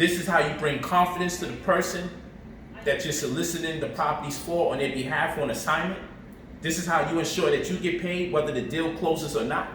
This is how you bring confidence to the person that you're soliciting the properties for on their behalf on assignment. This is how you ensure that you get paid whether the deal closes or not.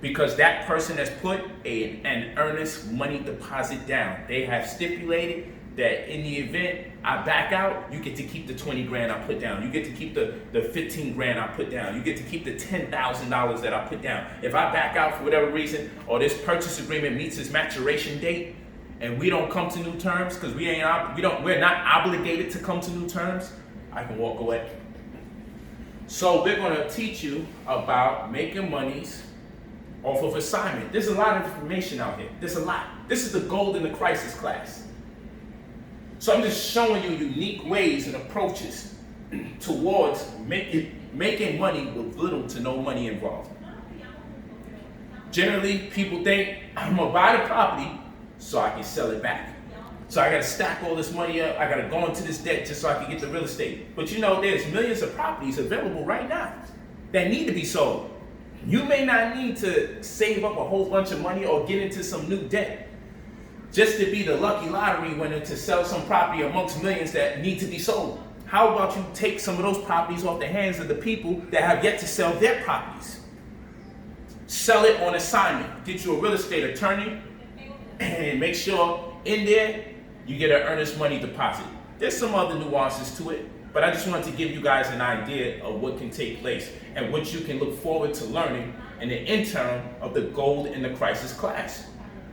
Because that person has put an earnest money deposit down. They have stipulated that in the event I back out, you get to keep the 20 grand I put down. You get to keep the 15 grand I put down. You get to keep the $10,000 that I put down. If I back out for whatever reason, or this purchase agreement meets its maturation date, and we don't come to new terms, because we're not obligated to come to new terms, I can walk away. So we're gonna teach you about making monies off of assignment. There's a lot of information out here. There's a lot. This is the gold in the crisis class. So I'm just showing you unique ways and approaches towards making money with little to no money involved. Generally, people think, I'm gonna buy the property so I can sell it back. So I gotta stack all this money up, I gotta go into this debt just so I can get the real estate. But you know, there's millions of properties available right now that need to be sold. You may not need to save up a whole bunch of money or get into some new debt just to be the lucky lottery winner to sell some property amongst millions that need to be sold. How about you take some of those properties off the hands of the people that have yet to sell their properties? Sell it on assignment. Get you a real estate attorney and make sure in there you get an earnest money deposit. There's some other nuances to it, but I just wanted to give you guys an idea of what can take place and what you can look forward to learning in the interim of the Gold in the Crisis class.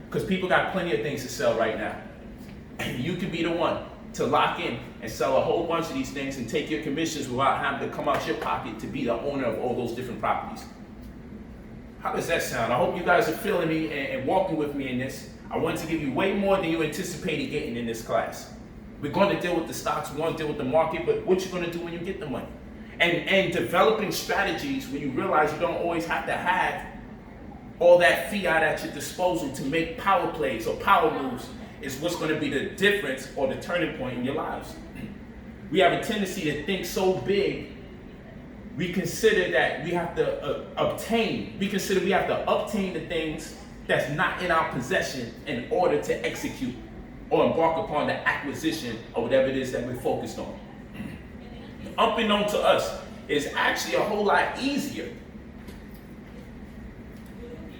Because people got plenty of things to sell right now. And you can be the one to lock in and sell a whole bunch of these things and take your commissions without having to come out your pocket to be the owner of all those different properties. How does that sound? I hope you guys are feeling me and walking with me in this. I want to give you way more than you anticipated getting in this class. We're going to deal with the stocks, we're going to deal with the market, but what you're going to do when you get the money. And developing strategies when you realize you don't always have to have all that fiat at your disposal to make power plays or power moves is what's going to be the difference or the turning point in your lives. We have a tendency to think so big, we consider that we have to obtain the things that's not in our possession in order to execute or embark upon the acquisition of whatever it is that we're focused on. Unbeknown to us, it's actually a whole lot easier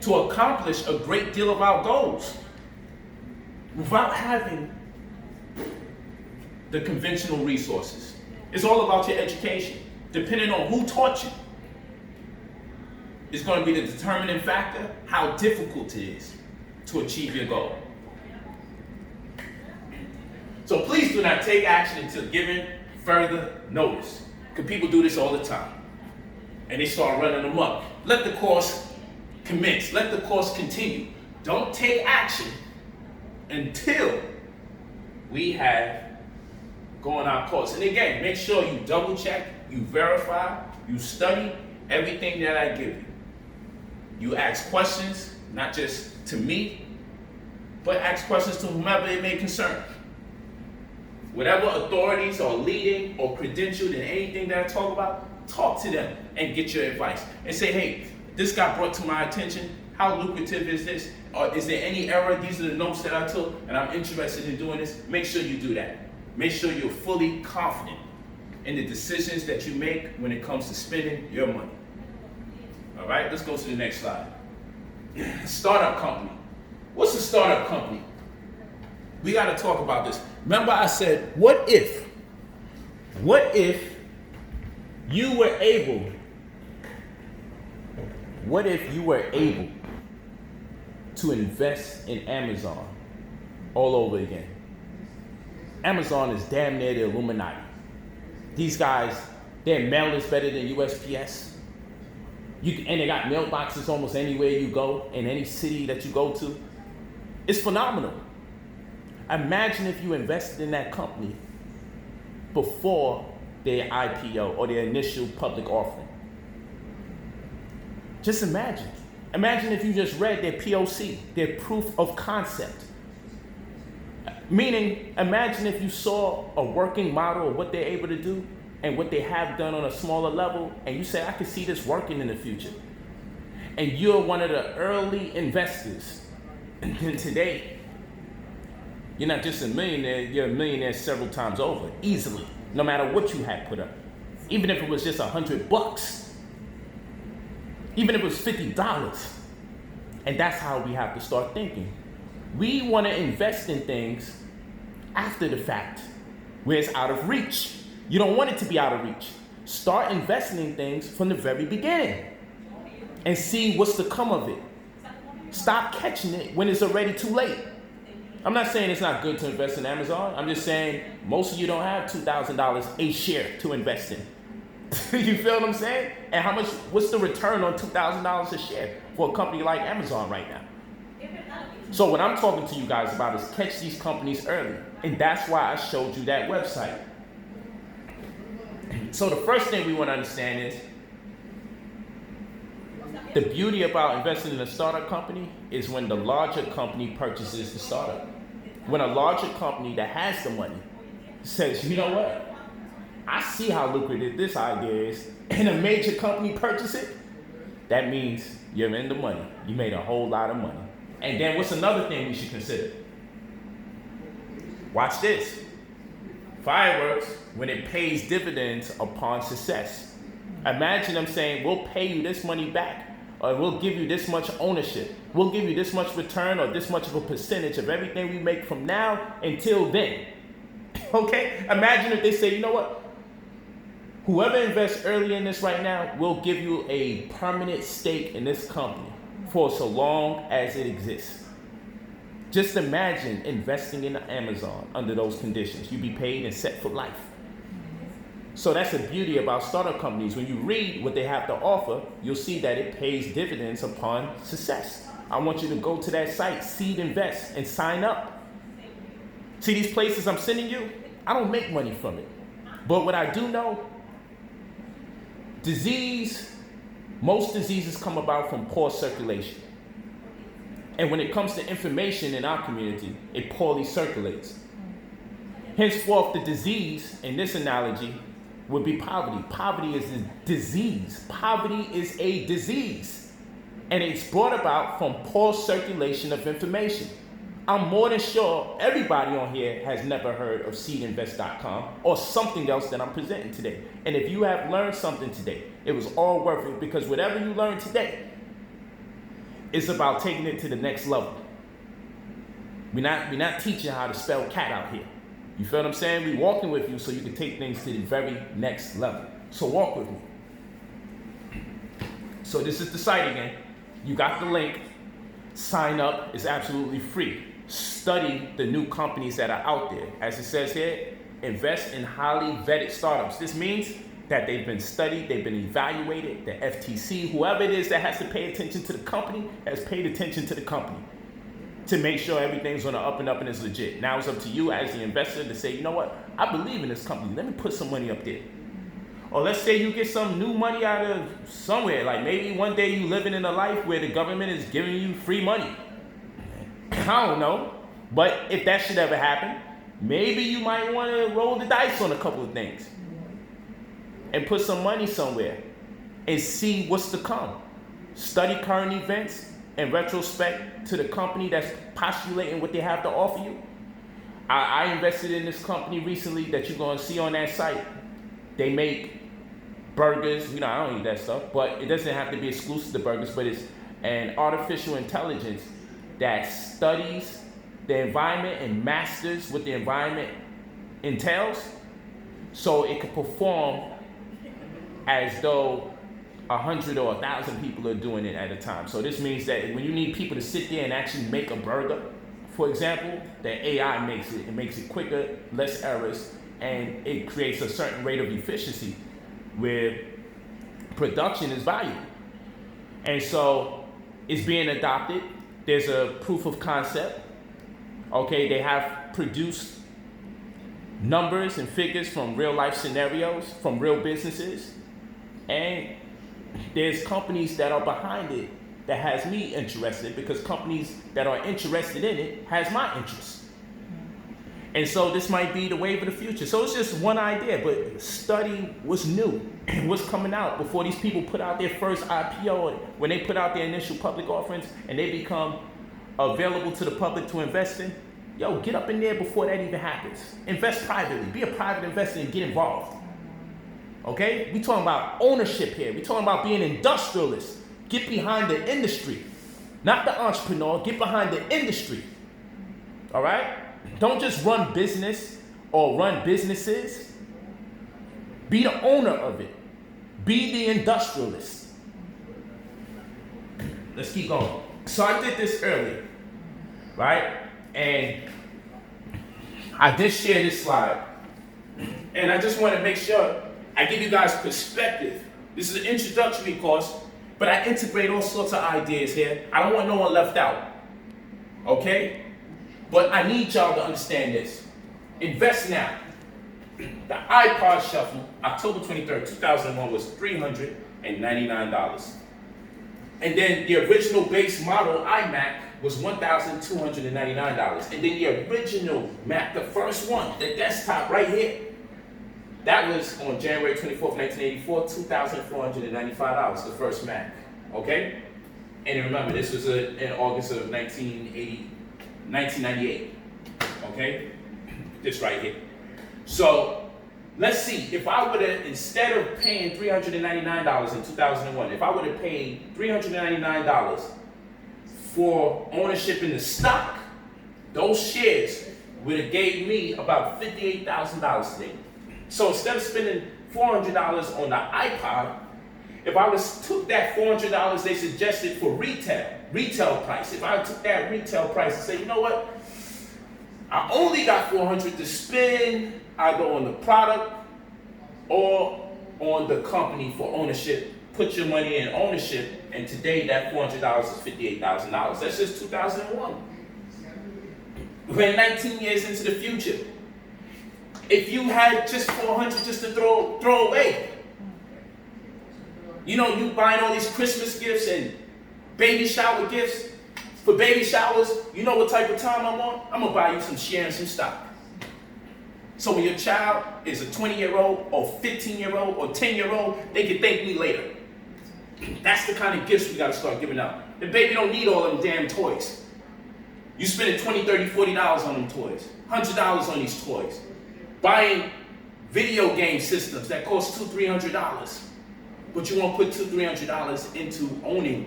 to accomplish a great deal of our goals without having the conventional resources. It's all about your education. Depending on who taught you, it's going to be the determining factor how difficult it is to achieve your goal. So please do not take action until given further notice. Because people do this all the time. And they start running amok. Let the course commence. Let the course continue. Don't take action until we have gone our course. And again, make sure you double check, you verify, you study everything that I give you. You ask questions, not just to me, but ask questions to whomever it may concern. Whatever authorities are leading or credentialed in anything that I talk about, talk to them and get your advice. And say, hey, this got brought to my attention. How lucrative is this? Or is there any error? These are the notes that I took and I'm interested in doing this. Make sure you do that. Make sure you're fully confident in the decisions that you make when it comes to spending your money. All right, let's go to the next slide. Startup company. What's a startup company? We got to talk about this. Remember I said, what if you were able to invest in Amazon all over again? Amazon is damn near the Illuminati. These guys, their mail is better than USPS. And they got mailboxes almost anywhere you go, in any city that you go to. It's phenomenal. Imagine if you invested in that company before their IPO or their initial public offering. Just imagine. Imagine if you just read their POC, their proof of concept. Meaning, imagine if you saw a working model of what they're able to do and what they have done on a smaller level, and you say, I can see this working in the future. And you're one of the early investors. And then today, You're not just a millionaire, you're a millionaire several times over, easily, no matter what you had put up. Even if it was just $100, even if it was $50. And that's how we have to start thinking. We want to invest in things after the fact, where it's out of reach. You don't want it to be out of reach. Start investing in things from the very beginning and see what's to come of it. Stop catching it when it's already too late. I'm not saying it's not good to invest in Amazon. I'm just saying most of you don't have $2,000 a share to invest in. You feel what I'm saying? And what's the return on $2,000 a share for a company like Amazon right now? So what I'm talking to you guys about is catch these companies early. And that's why I showed you that website. So the first thing we want to understand is the beauty about investing in a startup company is when the larger company purchases the startup. When a larger company that has the money says, you know what? I see how lucrative this idea is, and a major company purchases it, that means you're in the money. You made a whole lot of money. And then what's another thing we should consider? Watch this. Fireworks, when it pays dividends upon success. Imagine them saying, we'll pay you this money back, or we'll give you this much ownership. We'll give you this much return or this much of a percentage of everything we make from now until then. Okay? Imagine if they say, you know what? Whoever invests early in this right now, we'll give you a permanent stake in this company for so long as it exists. Just imagine investing in Amazon under those conditions. You'd be paid and set for life. So that's the beauty about startup companies. When you read what they have to offer, you'll see that it pays dividends upon success. I want you to go to that site, Seed Invest, and sign up. See these places I'm sending you? I don't make money from it. But what I do know, most diseases come about from poor circulation. And when it comes to information in our community, it poorly circulates. Henceforth, the disease, in this analogy, would be poverty. Poverty is a disease. Poverty is a disease. And it's brought about from poor circulation of information. I'm more than sure everybody on here has never heard of seedinvest.com or something else that I'm presenting today. And if you have learned something today, it was all worth it, because whatever you learned today, it's about taking it to the next level. We're not teaching how to spell cat out here. You feel what I'm saying? We're walking with you so you can take things to the very next level. So walk with me. So this is the site again. You got the link. Sign up. It's absolutely free. Study the new companies that are out there. As it says here, invest in highly vetted startups. This means that they've been studied, they've been evaluated. The FTC, whoever it is that has to pay attention to the company, has paid attention to the company to make sure everything's on the up and up and is legit. Now it's up to you as the investor to say, you know what? I believe in this company. Let me put some money up there. Or let's say you get some new money out of somewhere. Like maybe one day you living in a life where the government is giving you free money. I don't know. But if that should ever happen, maybe you might want to roll the dice on a couple of things and put some money somewhere and see what's to come. Study current events in retrospect to the company that's postulating what they have to offer you. I invested in this company recently that you're going to see on that site. They make burgers. You know, I don't eat that stuff, but it doesn't have to be exclusive to burgers, but it's an artificial intelligence that studies the environment and masters what the environment entails so it can perform as though 100 or 1,000 people are doing it at a time. So this means that when you need people to sit there and actually make a burger, for example, the AI makes it. It makes it quicker, less errors, and it creates a certain rate of efficiency where production is valuable. And so it's being adopted. There's a proof of concept. Okay, they have produced numbers and figures from real life scenarios, from real businesses. And there's companies that are behind it that has me interested, because companies that are interested in it has my interest. And so this might be the wave of the future. So it's just one idea, but study what's new and what's coming out before these people put out their first IPO, when they put out their initial public offerings and they become available to the public to invest in. Yo, get up in there before that even happens. Invest privately. Be a private investor and get involved. Okay? We talking about ownership here. We talking about being industrialists. Get behind the industry. Not the entrepreneur. Get behind the industry. All right? Don't just run business or run businesses. Be the owner of it. Be the industrialist. Let's keep going. So I did this earlier, right? And I did share this slide. And I just want to make sure I give you guys perspective. This is an introductory course, but I integrate all sorts of ideas here. I don't want no one left out. Okay? But I need y'all to understand this. Invest now. The iPod Shuffle, October 23rd, 2001, was $399. And then the original base model iMac was $1,299. And then the original Mac, the first one, the desktop right here, that was on January 24th, 1984, $2,495, the first Mac. Okay? And remember, this was in August of 1998. Okay? This right here. So let's see, if I would have, instead of paying $399 in 2001, if I would have paid $399 for ownership in the stock, those shares would have gave me about $58,000 today. So instead of spending $400 on the iPod, if I took that $400 they suggested for retail price, if I took that retail price and say, you know what, I only got $400 to spend either on the product or on the company for ownership. Put your money in ownership, and today that $400 is $58,000. That's just 2001. We're 19 years into the future. If you had just $400 just to throw away, you know, you buying all these Christmas gifts and baby shower gifts. For baby showers, you know what type of time I'm on? I'm gonna buy you some share and some stock. So when your child is a 20-year-old or 15-year-old or 10-year-old, they can thank me later. That's the kind of gifts we gotta start giving out. The baby don't need all them damn toys. You spending $20, $30, $40 on them toys, $100 on these toys. Buying video game systems that cost $200, $300. But you won't put $200, $300 into owning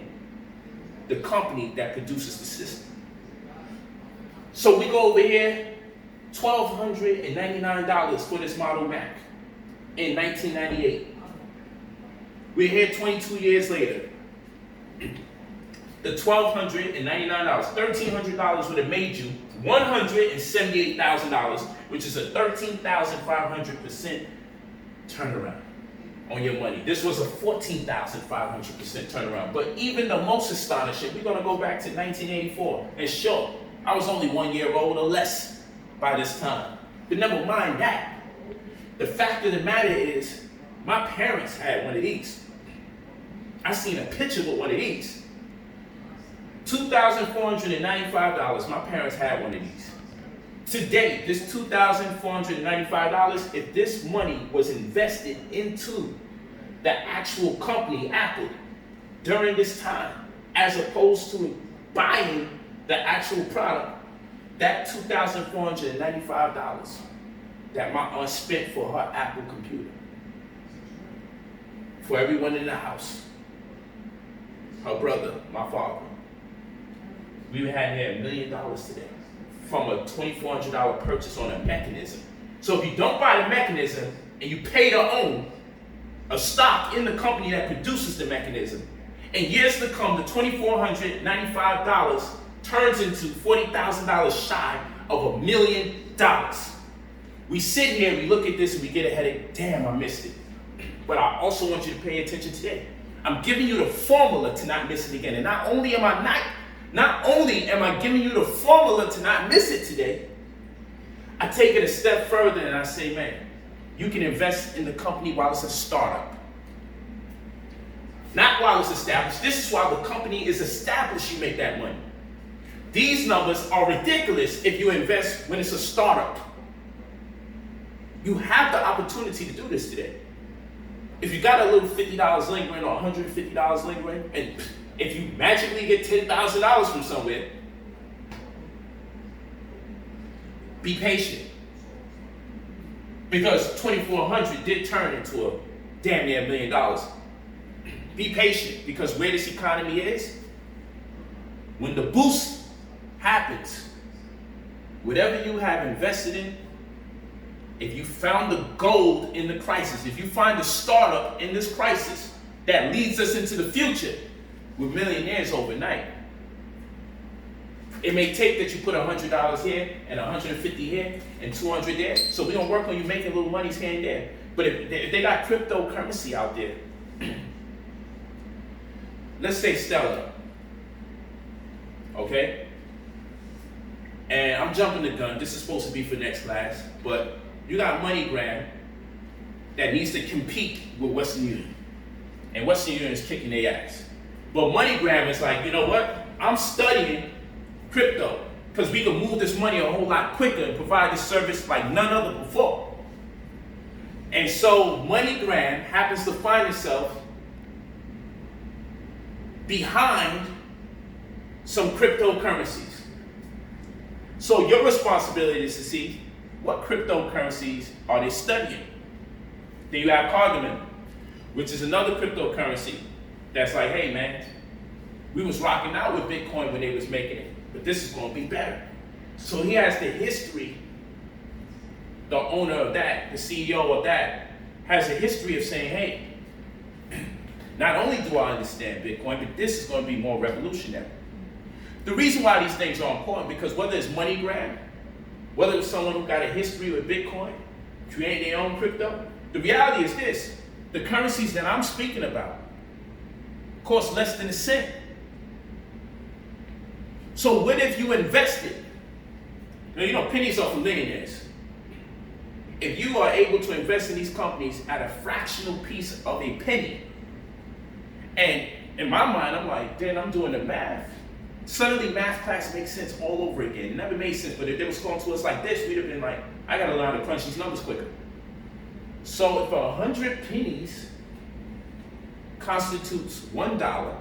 the company that produces the system. So we go over here, $1,299 for this Model Mac in 1998. We're here 22 years later. The $1,299, $1,300 would have made you $178,000, which is a 13,500% turnaround on your money. This was a 14,500% turnaround. But even the most astonishing, we're gonna go back to 1984. And sure, I was only 1 year old or less by this time. But never mind that. The fact of the matter is, my parents had one of these. I seen a picture with one of these. $2,495, my parents had one of these. Today, this $2,495, if this money was invested into the actual company, Apple, during this time, as opposed to buying the actual product, that $2,495 that my aunt spent for her Apple computer, for everyone in the house, her brother, my father, we had here $1 million today from a $2,400 purchase on a mechanism. So if you don't buy the mechanism and you pay to own a stock in the company that produces the mechanism, in years to come, the $2,495 turns into $40,000 shy of $1 million. We sit here, we look at this, and we get a headache. Damn, I missed it. But I also want you to pay attention today. I'm giving you the formula to not miss it again. And not only am I giving you the formula to not miss it today, I take it a step further and I say, man, you can invest in the company while it's a startup. Not while it's established. This is while the company is established, you make that money. These numbers are ridiculous if you invest when it's a startup. You have the opportunity to do this today. If you got a little $50 lingering or $150 lingering, and if you magically get $10,000 from somewhere, Be patient. Because 2,400 did turn into a damn near $1 million. Be patient, because where this economy is, when the boost happens, whatever you have invested in, if you found the gold in the crisis, if you find the startup in this crisis that leads us into the future, we're millionaires overnight. It may take that you put $100 here and $150 here and $200 there. So we're gonna work on you making little monies here and there. But if they got cryptocurrency out there, let's say Stellar, okay? And I'm jumping the gun. This is supposed to be for next class, but you got MoneyGram that needs to compete with Western Union, and Western Union is kicking their ass. But MoneyGram is like, you know what? I'm studying crypto because we can move this money a whole lot quicker and provide this service like none other before. And so MoneyGram happens to find itself behind some cryptocurrencies. So your responsibility is to see what cryptocurrencies are they studying. Then you have Cardamom, which is another cryptocurrency that's like, hey man, we was rocking out with Bitcoin when they was making it, but this is gonna be better. So he has the history, the owner of that, the CEO of that, has a history of saying, hey, not only do I understand Bitcoin, but this is gonna be more revolutionary. The reason why these things are important, because whether it's MoneyGram, whether it's someone who got a history with Bitcoin, creating their own crypto, the reality is this: the currencies that I'm speaking about cost less than a cent. So what if you invested? Now, you know, pennies are for millionaires. If you are able to invest in these companies at a fractional piece of a penny, and in my mind, I'm like, then I'm doing the math. Suddenly math class makes sense all over again. It never made sense, but if they was going to us like this, we'd have been like, I gotta learn how to crunch these numbers quicker. So if 100 pennies constitutes $1,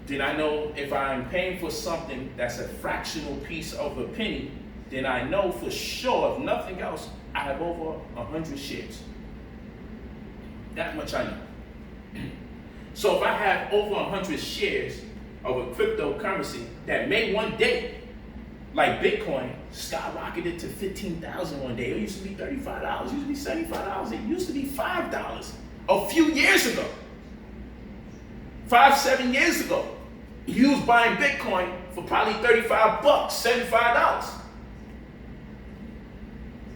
then I know if I'm paying for something that's a fractional piece of a penny, then I know for sure, if nothing else, I have over 100 shares. That much I know. So if I have over 100 shares of a cryptocurrency that may one day, like Bitcoin, skyrocketed to $15,000 one day. It used to be $35, it used to be $75, it used to be $5 a few years ago. 5-7 years ago, you was buying Bitcoin for probably $35, $75.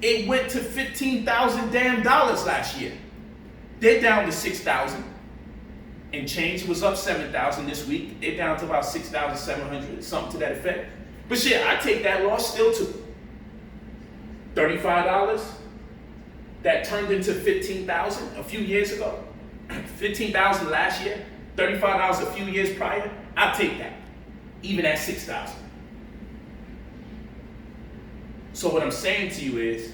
It went to $15,000 damn dollars last year. They're down to 6,000. And change was up 7,000 this week. They're down to about 6,700, something to that effect. But shit, I take that loss still too. $35 that turned into 15,000 a few years ago. 15,000 last year, $35 a few years prior. I'll take that, even at 6,000. So what I'm saying to you is,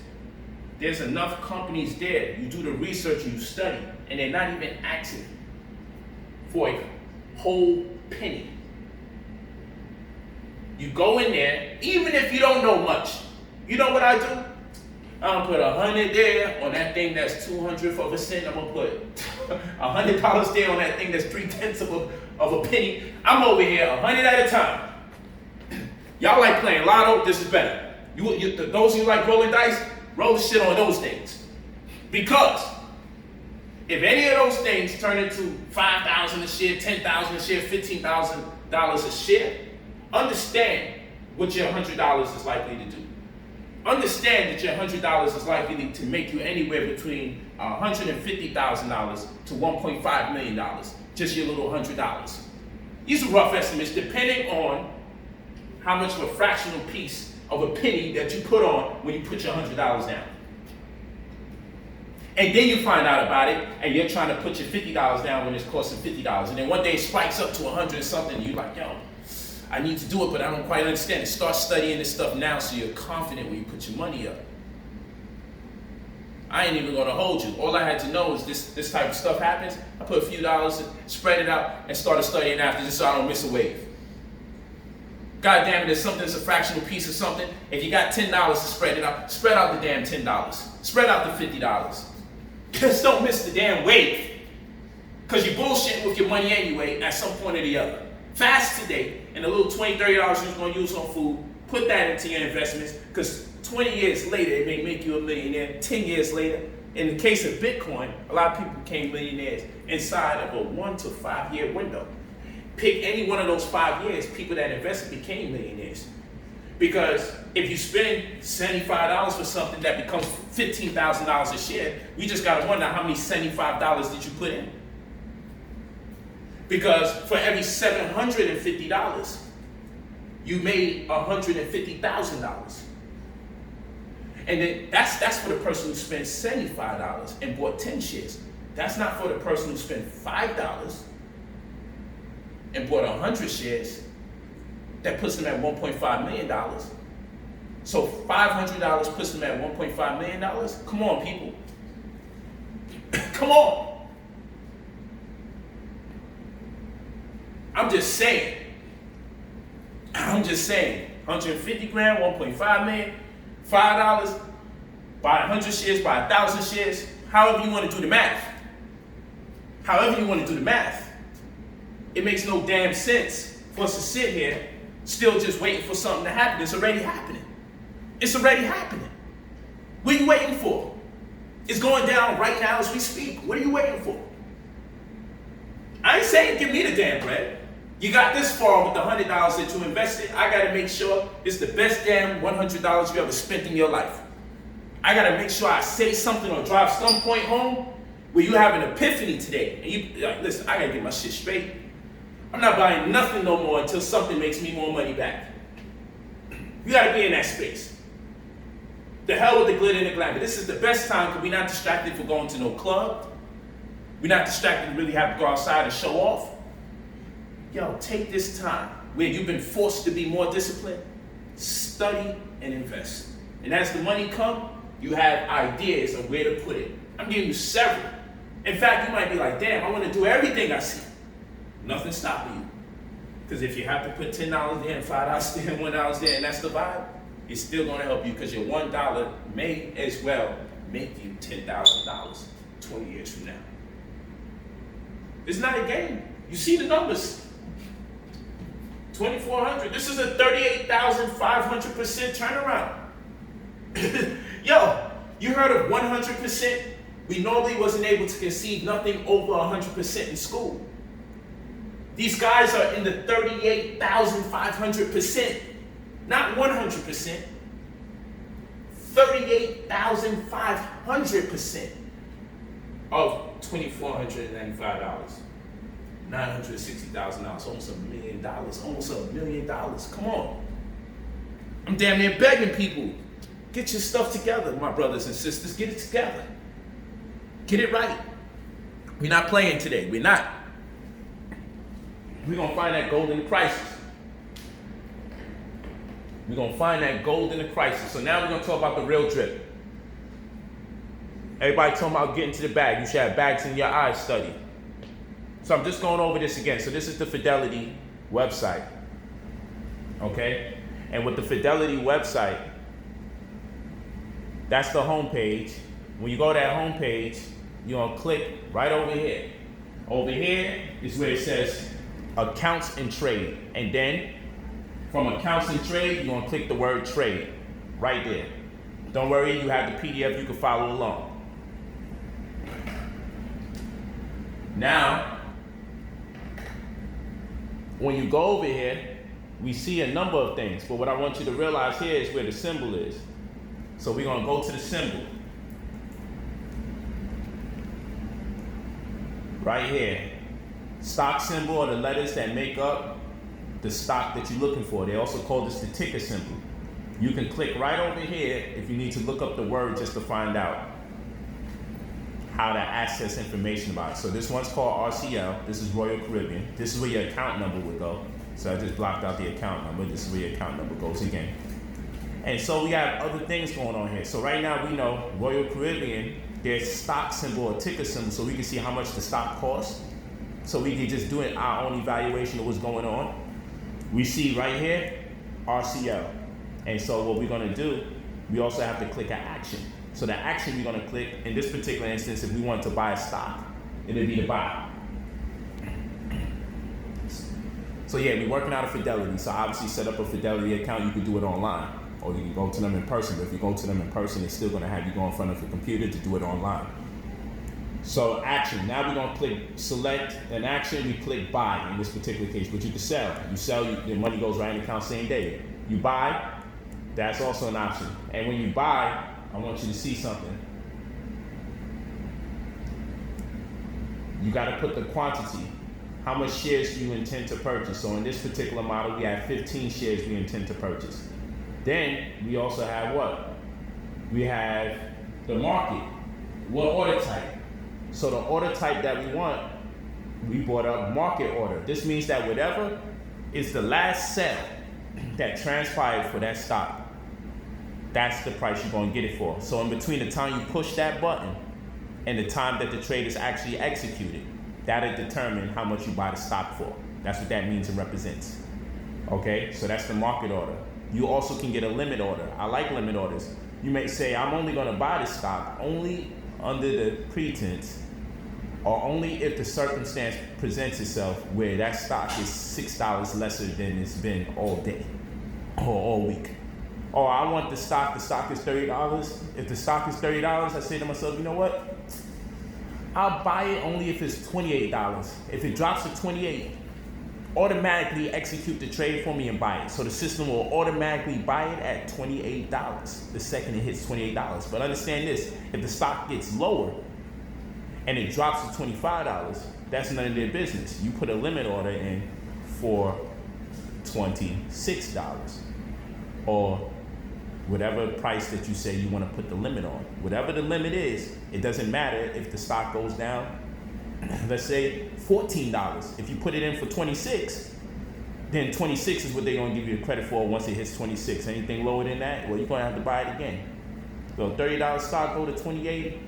there's enough companies there. You do the research, you study, and they're not even active for a whole penny. You go in there, even if you don't know much. You know what I do? I'm gonna put 100 there on that thing that's 200th of a cent. I'm gonna put $100 there on that thing that's 3/10 of a penny. I'm over here 100 at a time. Y'all like playing lotto? This is better. Those of you like rolling dice, roll the shit on those things. Because if any of those things turn into $5,000 a share, $10,000 a share, $15,000 a share, understand what your $100 is likely to do. Understand that your $100 is likely to make you anywhere between $150,000 to $1.5 million, just your little $100. These are rough estimates depending on how much of a fractional piece of a penny that you put on when you put your $100 down. And then you find out about it, and you're trying to put your $50 down when it's costing $50. And then one day it spikes up to 100 and something, and you're like, yo, I need to do it, but I don't quite understand it. Start studying this stuff now so you're confident when you put your money up. I ain't even gonna hold you. All I had to know is this type of stuff happens. I put a few dollars, spread it out, and started studying after just so I don't miss a wave. God damn it, if something's a fractional piece of something, if you got $10 to spread it out, spread out the damn $10. Spread out the $50. Just don't miss the damn wave. Because you're bullshitting with your money anyway at some point or the other. Fast today, and the little $20, $30 you're going to use on food, put that into your investments, because 20 years later, it may make you a millionaire. 10 years later, in the case of Bitcoin, a lot of people became millionaires inside of a 1 to 5 year window. Pick any one of those 5 years, people that invested became millionaires. Because if you spend $75 for something that becomes $15,000 a share, we just got to wonder how many $75 did you put in? Because for every $750, you made $150,000. And then that's for the person who spent $75 and bought 10 shares. That's not for the person who spent $5 and bought 100 shares. That puts them at $1.5 million. So $500 puts them at $1.5 million. Come on, people. Come on. I'm just saying. 150 grand, 1.5 million, $5, buy 100 shares, buy 1,000 shares, however you want to do the math. It makes no damn sense for us to sit here still just waiting for something to happen. It's already happening. What are you waiting for? It's going down right now as we speak. What are you waiting for? I ain't saying give me the damn bread. You got this far with the $100 that you invested. I gotta make sure it's the best damn $100 you ever spent in your life. I gotta make sure I say something or drive some point home where you have an epiphany today. And you like, listen, I gotta get my shit straight. I'm not buying nothing no more until something makes me more money back. You gotta be in that space. The hell with the glitter and the glamour. This is the best time because we're not distracted for going to no club. We're not distracted to really have to go outside and show off. Yo, take this time where you've been forced to be more disciplined, study and invest. And as the money comes, you have ideas of where to put it. I'm giving you several. In fact, you might be like, damn, I want to do everything I see. Nothing's stopping you. Because if you have to put $10 there and $5 there and $1 there and that's the vibe, it's still going to help you because your $1 may as well make you $10,000 20 years from now. It's not a game. You see the numbers. 2,400. This is a 38,500% turnaround. Yo, you heard of 100%? We normally wasn't able to conceive nothing over 100% in school. These guys are in the 38,500%, not 100%. 38,500% of $2,495. $960,000, almost $1 million, almost $1 million. Come on. I'm damn near begging people, get your stuff together, my brothers and sisters, get it together. Get it right. We're not playing today, we're not. We're gonna find that gold in the crisis. So now we're gonna talk about the real drip. Everybody talking about getting to the bag. You should have bags in your eyes study. So I'm just going over this again. So this is the Fidelity website, okay? And with the Fidelity website, that's the homepage. When you go to that homepage, you're gonna click right over here. Over here is where it says accounts and trade. And then from accounts and trade, you're gonna click the word trade right there. Don't worry, you have the PDF, you can follow along. Now, when you go over here, we see a number of things, but what I want you to realize here is where the symbol is. So we're gonna go to the symbol. Right here. Stock symbol are the letters that make up the stock that you're looking for. They also call this the ticker symbol. You can click right over here if you need to look up the word just to find out how to access information about it. So this one's called RCL. This is Royal Caribbean. This is where your account number would go. So I just blocked out the account number. This is where your account number goes again. And so we have other things going on here. So right now we know Royal Caribbean, their stock symbol or ticker symbol, so we can see how much the stock costs. So we can just do our own evaluation of what's going on. We see right here, RCL. And so what we're gonna do, we also have to click an action. So the action we're gonna click, in this particular instance, if we want to buy a stock, it'll be to buy. So yeah, we're working out of Fidelity. So obviously set up a Fidelity account, you can do it online. Or you can go to them in person, but if you go to them in person, it's still gonna have you go in front of the computer to do it online. So action, now we're gonna click select an action, we click buy in this particular case, but you can sell. You sell, your money goes right in the account same day. You buy, that's also an option. And when you buy, I want you to see something. You gotta put the quantity. How much shares do you intend to purchase? So in this particular model, we have 15 shares we intend to purchase. Then we also have what? We have the market. What order type? So the order type that we want, we brought up market order. This means that whatever is the last sale that transpired for that stock, that's the price you're gonna get it for. So in between the time you push that button and the time that the trade is actually executed, that'll determine how much you buy the stock for. That's what that means and represents. Okay, so that's the market order. You also can get a limit order. I like limit orders. You may say, I'm only gonna buy the stock only under the pretense or only if the circumstance presents itself where that stock is $6 lesser than it's been all day or all week. Or I want the stock is $30. If the stock is $30, I say to myself, you know what? I'll buy it only if it's $28. If it drops to $28, automatically execute the trade for me and buy it. So the system will automatically buy it at $28 the second it hits $28. But understand this, if the stock gets lower and it drops to $25, that's none of their business. You put a limit order in for $26 or whatever price that you say you want to put the limit on. Whatever the limit is, it doesn't matter if the stock goes down, let's say $14. If you put it in for 26, then 26 is what they're gonna give you the credit for once it hits 26. Anything lower than that, well, you're gonna have to buy it again. So $30 stock go to 28,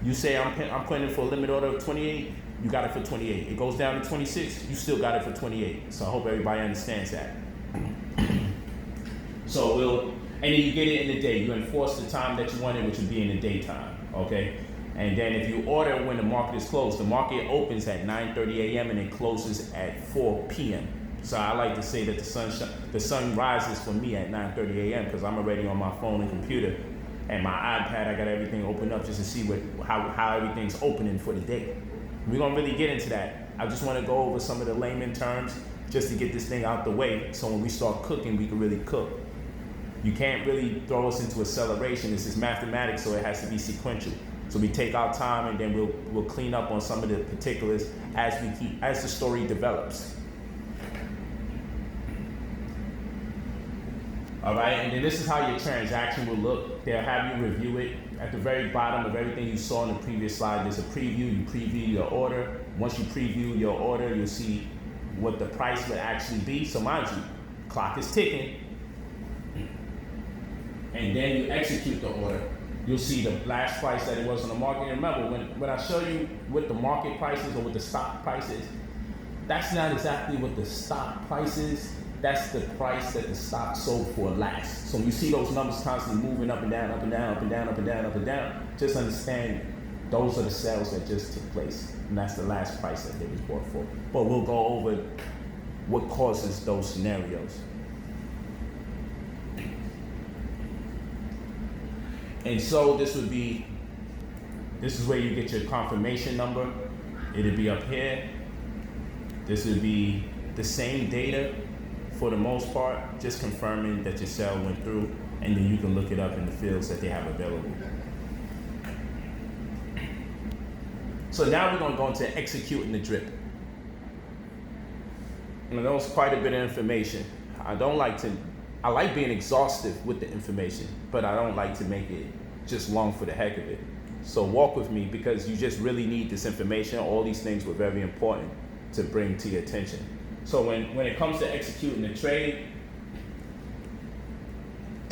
you say I'm putting in for a limit order of 28, you got it for 28. It goes down to 26, you still got it for 28. So I hope everybody understands that. So and then you get it in the day. You enforce the time that you want it, which would be in the daytime, okay? And then if you order when the market is closed, the market opens at 9:30 a.m. and it closes at 4 p.m. So I like to say that the sun rises for me at 9:30 a.m. because I'm already on my phone and computer and my iPad. I got everything opened up just to see how everything's opening for the day. We're gonna really get into that. I just want to go over some of the layman terms just to get this thing out the way, so when we start cooking, we can really cook. You can't really throw us into acceleration. This is mathematics, so it has to be sequential. So we take our time and then we'll clean up on some of the particulars as the story develops. All right, and then this is how your transaction will look. They'll have you review it. At the very bottom of everything you saw in the previous slide, there's a preview. You preview your order. Once you preview your order, you'll see what the price would actually be. So mind you, clock is ticking. And then you execute the order. You'll see the last price that it was on the market. And remember, when I show you what the market price is or what the stock price is, that's not exactly what the stock price is. That's the price that the stock sold for last. So when you see those numbers constantly moving up and down, up and down, up and down, up and down, up and down, just understand those are the sales that just took place. And that's the last price that they was bought for. But we'll go over what causes those scenarios. And so this is where you get your confirmation number. It'll be up here. This would be the same data for the most part, just confirming that your sale went through, and then you can look it up in the fields that they have available. So now we're gonna go into executing the drip. And that was quite a bit of information. I like being exhaustive with the information, but I don't like to make it just long for the heck of it. So walk with me because you just really need this information. All these things were very important to bring to your attention. So when it comes to executing the trade,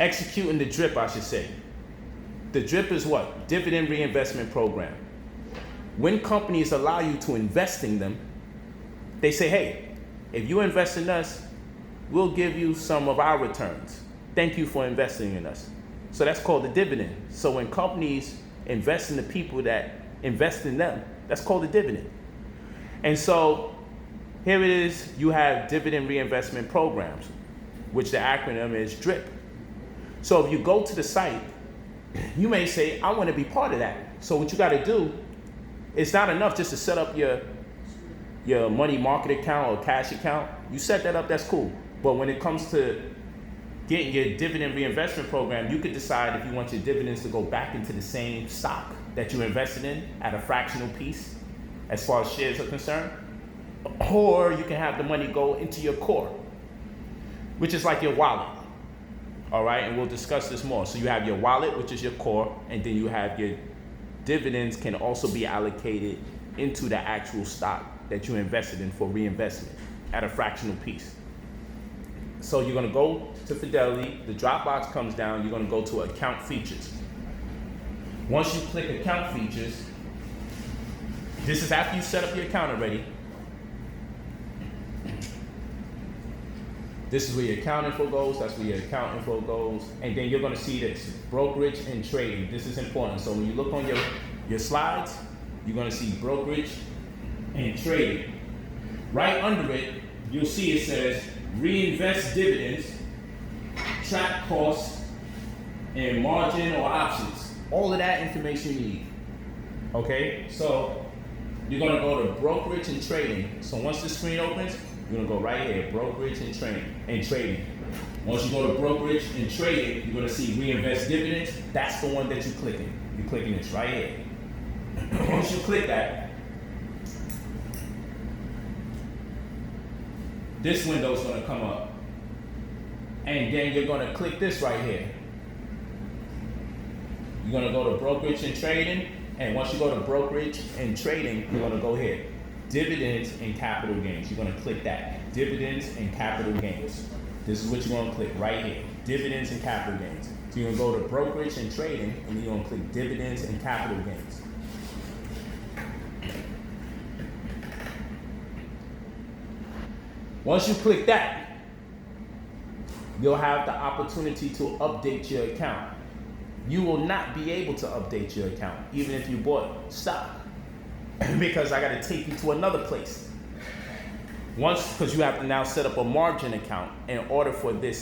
executing the drip, I should say. The drip is what? Dividend reinvestment program. When companies allow you to invest in them, they say, hey, if you invest in us, we'll give you some of our returns. Thank you for investing in us. So that's called a dividend. So when companies invest in the people that invest in them, that's called a dividend. And so here it is, you have dividend reinvestment programs, which the acronym is DRIP. So if you go to the site, you may say, I want to be part of that. So what you got to do, it's not enough just to set up your money market account or cash account. You set that up, that's cool. But when it comes to getting your dividend reinvestment program, you could decide if you want your dividends to go back into the same stock that you invested in at a fractional piece as far as shares are concerned, or you can have the money go into your core, which is like your wallet. All right, and we'll discuss this more. So you have your wallet, which is your core, and then you have your dividends can also be allocated into the actual stock that you invested in for reinvestment at a fractional piece. So you're gonna go to Fidelity, the drop box comes down, you're gonna go to account features. Once you click account features, this is after you set up your account already. This is where your account info goes, that's where your account info goes, and then you're gonna see this, brokerage and trading. This is important. So when you look on your slides, you're gonna see brokerage and trading. Right under it, you'll see it says reinvest dividends, track costs, and margin or options. All of that information you need. Okay, so you're gonna go to brokerage and trading. So once the screen opens, you're gonna go right here, brokerage and trading. Once you go to brokerage and trading, you're gonna see reinvest dividends. That's the one that you're clicking. You're clicking this right here. Once you click that, this window's gonna come up. And then you're gonna click this right here. You're gonna go to brokerage and trading, and once you go to brokerage and trading, you're gonna go here. Dividends and capital gains. You're gonna click that. Dividends and capital gains. This is what you're gonna click right here. Dividends and capital gains. So you're gonna go to brokerage and trading, and then you're gonna click dividends and capital gains. Once you click that, you'll have the opportunity to update your account. You will not be able to update your account, even if you bought stock, because I gotta take you to another place. Because you have to now set up a margin account in order for this